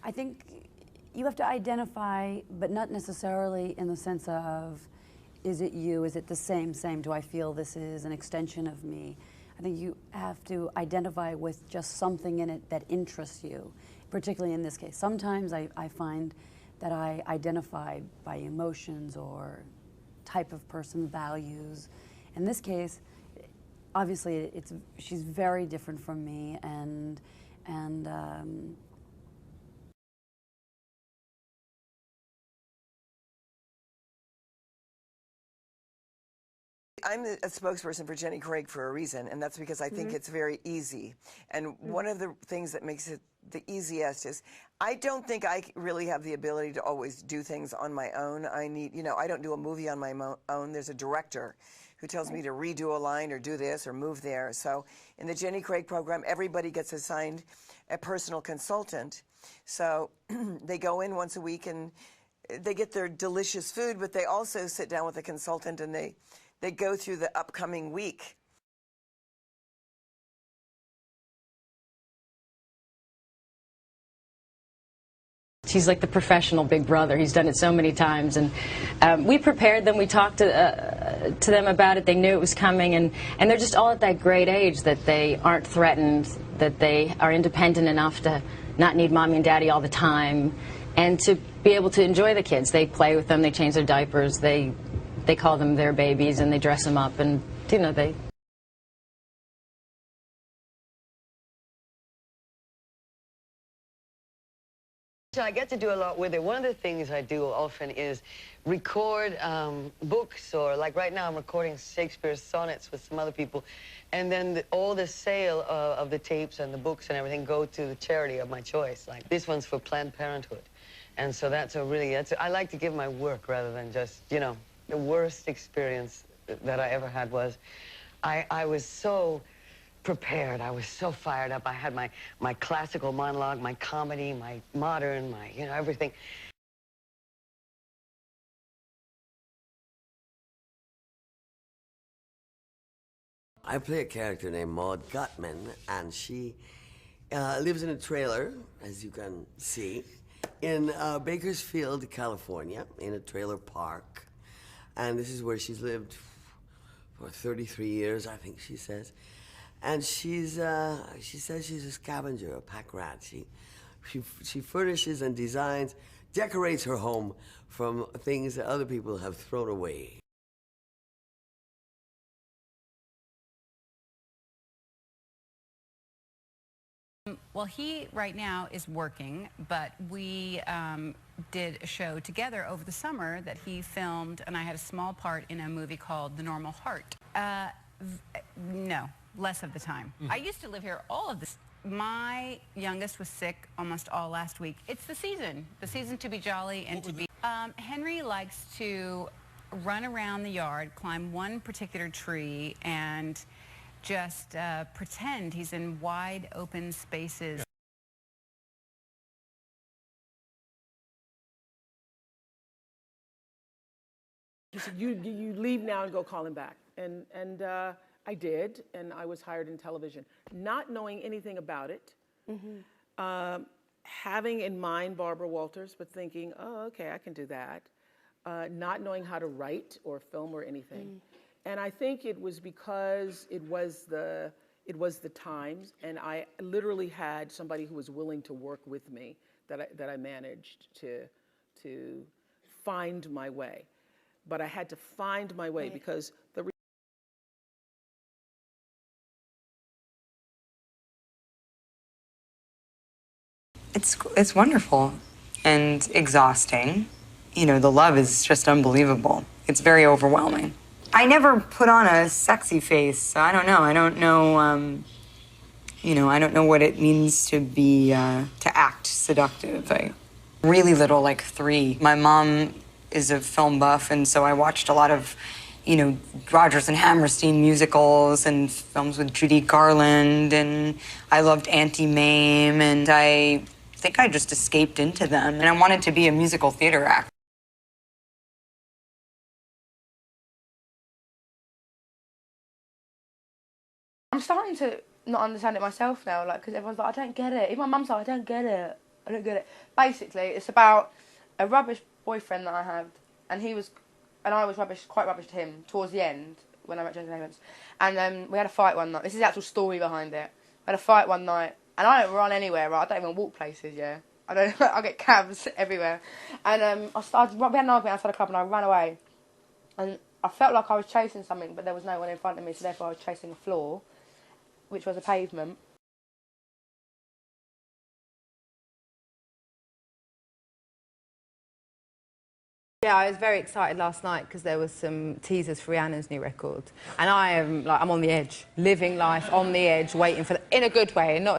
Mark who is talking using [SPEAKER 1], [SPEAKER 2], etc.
[SPEAKER 1] I think you have to identify, but not necessarily in the sense of, is it you? Is it the same? Do I feel this is an extension of me? I think you have to identify with just something in it that interests you, particularly in this case. Sometimes I find that I identify by emotions or type of person, values. In this case, obviously she's very different from me, and
[SPEAKER 2] I'm a spokesperson for Jenny Craig for a reason, and that's because I think it's very easy. And one of the things that makes it the easiest is I don't think I really have the ability to always do things on my own. I need, I don't do a movie on my own. There's a director who tells me to redo a line or do this or move there. So in the Jenny Craig program, everybody gets assigned a personal consultant. So they go in once a week and they get their delicious food, but they also sit down with a consultant and they go through the upcoming week.
[SPEAKER 3] He's like the professional big brother. He's done it so many times, and we prepared them. We talked to them about it. They knew it was coming, and they're just all at that great age that they aren't threatened, that they are independent enough to not need mommy and daddy all the time, and to be able to enjoy the kids. They play with them. They change their diapers. They call them their babies, and they dress them up, and they.
[SPEAKER 4] I get to do a lot with it. One of the things I do often is record books, or like right now I'm recording Shakespeare's sonnets with some other people, and then all the sale of the tapes and the books and everything go to the charity of my choice. Like this one's for Planned Parenthood, and so I like to give my work rather than just, the worst experience that I ever had was I was so prepared. I was so fired up. I had my classical monologue, my comedy, my modern, my, everything.
[SPEAKER 5] I play a character named Maud Gutman, and she lives in a trailer, as you can see, in Bakersfield, California, in a trailer park. And this is where she's lived for 33 years, I think she says. And she says she's a scavenger, a pack rat. She furnishes and designs, decorates her home from things that other people have thrown away.
[SPEAKER 6] Well, he right now is working, but we did a show together over the summer that he filmed, and I had a small part in a movie called The Normal Heart. No. Less of the time. I used to live here all of this. My youngest was sick almost all last week. It's the season to be jolly and to be... Henry likes to run around the yard, climb one particular tree, and just pretend he's in wide open spaces.
[SPEAKER 7] He said, you leave now and go call him back. And I did, and I was hired in television. Not knowing anything about it, having in mind Barbara Walters, but thinking, oh, okay, I can do that. Not knowing how to write or film or anything. And I think it was because it was the times, and I literally had somebody who was willing to work with me that I managed to find my way. But I had to find my way because the
[SPEAKER 8] It's wonderful and exhausting. The love is just unbelievable. It's very overwhelming. I never put on a sexy face, so I don't know. I don't know, I don't know what it means to be, to act seductive. Really little, like 3. My mom is a film buff, and so I watched a lot of, Rodgers and Hammerstein musicals and films with Judy Garland, and I loved Auntie Mame, and I think I just escaped into them, and I wanted to be a musical theater actor.
[SPEAKER 9] I'm starting to not understand it myself now, because everyone's like, I don't get it. Even my mum's like, I don't get it. I don't get it. Basically, it's about a rubbish boyfriend that I had, and I was rubbish, quite rubbish to him towards the end when I met Transgender. And we had a fight one night. This is the actual story behind it. We had a fight one night, and I don't run anywhere, right? I don't even walk places, yeah. I get cabs everywhere. And we had an argument outside the club, and I ran away. And I felt like I was chasing something, but there was no one in front of me, so therefore I was chasing a floor, which was a pavement. Yeah, I was very excited last night because there was some teasers for Rihanna's new record, and I'm on the edge, living life on the edge, waiting for in a good way, not